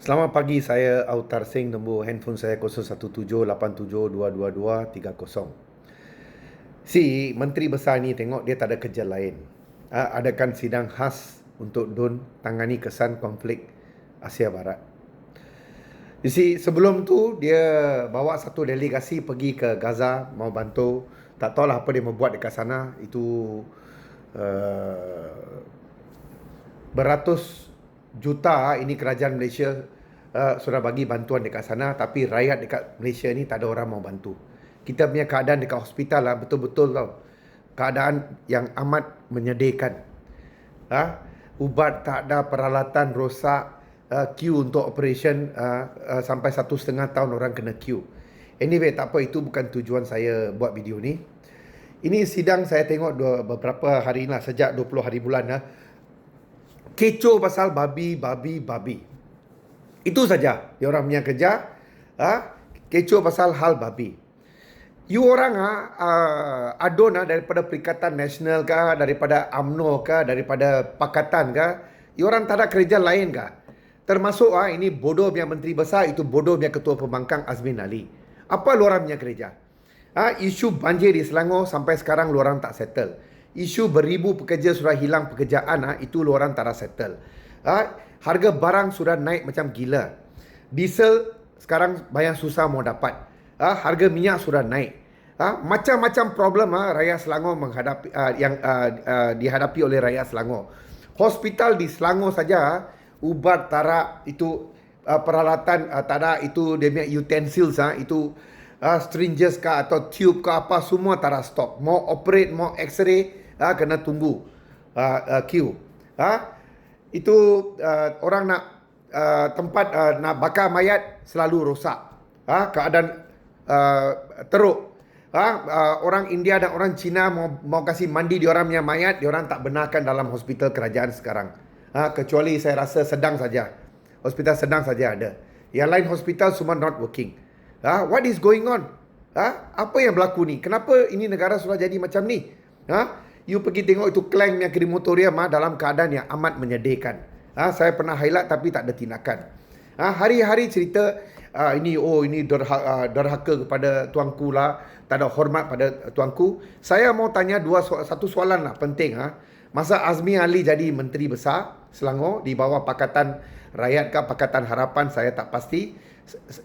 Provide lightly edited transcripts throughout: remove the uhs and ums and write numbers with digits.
Selamat pagi, saya Autar Singh, nombor handphone saya 0178722230. Menteri Besar ni tengok dia tak ada kerja lain. Adakan sidang khas untuk DUN tangani kesan konflik Asia Barat. Sebelum tu dia bawa satu delegasi pergi ke Gaza mau bantu. Tak tahulah apa dia mau buat dekat sana. Itu beratus juta ini kerajaan Malaysia sudah bagi bantuan dekat sana, tapi rakyat dekat Malaysia ni tak ada orang mau bantu. Kita punya keadaan dekat hospital lah betul-betul tau. Keadaan yang amat menyedihkan. Ubat tak ada, peralatan rosak, queue untuk operation sampai 1,5 tahun orang kena queue. Anyway, tak apa, itu bukan tujuan saya buat video ni. Ini sidang saya tengok beberapa hari lah, sejak 20 hari bulan lah. Kecoh pasal babi. Itu saja dia orang punya kerja. Kecoh pasal hal babi. You orang adon daripada Perikatan Nasional kah, daripada UMNO kah, daripada Pakatan kah, you orang tak ada kerja lain kah? Termasuk ini bodoh punya Menteri Besar, itu bodoh punya Ketua Pembangkang Azmin Ali. Apa lu orang punya kerja? Isu banjir di Selangor sampai sekarang lu orang tak settle. Isu beribu pekerja sudah hilang pekerjaan, itu lu orang tak ada settle. Harga barang sudah naik macam gila. Diesel sekarang banyak susah mau dapat. Harga minyak sudah naik. Macam-macam problem rakyat Selangor menghadapi yang dihadapi oleh rakyat Selangor. Hospital di Selangor saja ubat tarak, itu peralatan tarak, itu dia punya utensils itu syringes kah atau tube kah apa semua tarak stok. Mau operate, mau x-ray kena tunggu queue. Itu orang nak tempat nak bakar mayat selalu rosak. Keadaan teruk. Orang India dan orang Cina mau kasih mandi di orang punya mayat, di orang tak benarkan dalam hospital kerajaan sekarang. Kecuali saya rasa Sedang saja. Hospital Sedang saja ada. Yang lain hospital semua not working. What is going on? Apa yang berlaku ni? Kenapa ini negara sudah jadi macam ni? You pergi tengok itu Klang yang krematorium dalam keadaan yang amat menyedihkan. Saya pernah highlight tapi tak ada tindakan. Hari-hari cerita ini derhaka kepada tuanku lah, tak ada hormat pada tuanku. Saya mau tanya satu soalan lah penting. Masa Azmi Ali jadi Menteri Besar Selangor di bawah Pakatan Rakyat ke Pakatan Harapan, saya tak pasti.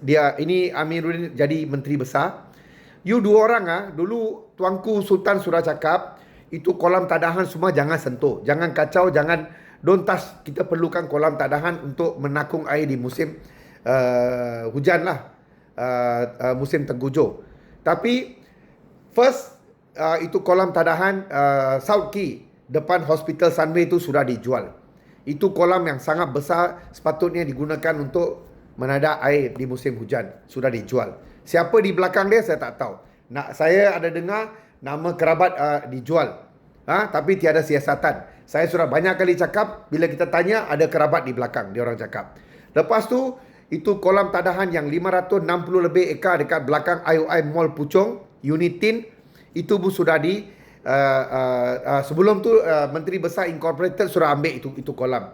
Dia ini Amiruddin jadi Menteri Besar. You dua orang dulu tuanku Sultan sudah cakap, itu kolam tadahan semua jangan sentuh, jangan kacau, jangan don't touch. Kita perlukan kolam tadahan untuk menakung air di musim hujan lah, musim tenggujo. Tapi first itu kolam tadahan South Key depan Hospital Sunway itu sudah dijual. Itu kolam yang sangat besar, sepatutnya digunakan untuk menadah air di musim hujan, sudah dijual. Siapa di belakang dia saya tak tahu. Saya ada dengar nama kerabat dijual. Tapi tiada siasatan. Saya sudah banyak kali cakap, bila kita tanya ada kerabat di belakang, dia orang cakap. Lepas tu, itu kolam tadahan yang 560 lebih ekar dekat belakang IOI Mall Puchong, Unitin, itu pun sudah sebelum tu Menteri Besar Incorporated sudah ambil itu kolam.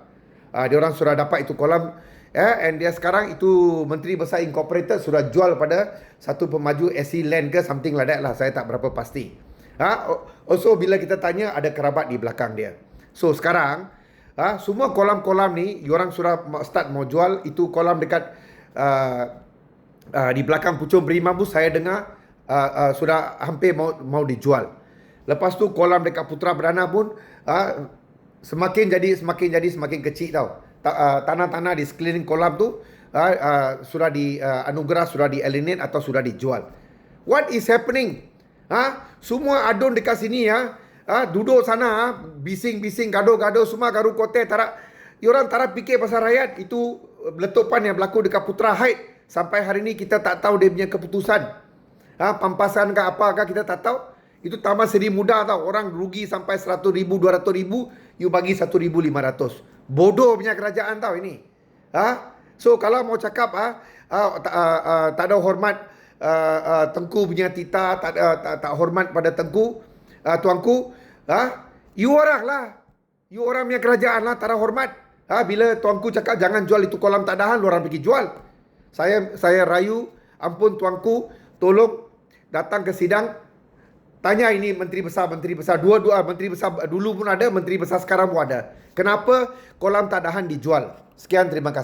Dia orang sudah dapat itu kolam. And dia sekarang itu Menteri Besar Incorporated sudah jual pada satu pemaju SC Land ke something like that lah. Saya tak berapa pasti. Also bila kita tanya ada kerabat di belakang dia. So sekarang semua kolam-kolam ni orang sudah start mau jual. Itu kolam dekat di belakang Puchong Berimabu saya dengar sudah hampir mau dijual. Lepas tu kolam dekat Putra Berdana pun semakin semakin kecil tau. Tanah-tanah di sekeliling kolam tu sudah dianugerah, sudah di-alienate atau sudah dijual. What is happening? Semua adun dekat sini duduk sana bising-bising, gaduh-gaduh semua garu kote tarak. Orang tarak fikir pasal rakyat. Itu letupan yang berlaku dekat Putra Height. Sampai hari ni kita tak tahu dia punya keputusan. Pampasan ke apakah kita tak tahu. Itu Taman Seri Muda tau. Orang rugi sampai 100,000, 200,000. You bagi 1,500. Bodoh punya kerajaan tau ini. So kalau mau cakap tak ada hormat Tengku punya tita, tak hormat pada Tengku, tuanku, you orang lah. You orang punya kerajaan lah, tak ada hormat. Bila tuanku cakap jangan jual itu kolam tak tahan, orang pergi jual. Saya rayu, ampun tuanku, tolong datang ke sidang, tanya ini menteri besar, dua-dua menteri besar dulu pun ada, menteri besar sekarang pun ada. Kenapa kolam tak tahan dijual? Sekian, terima kasih.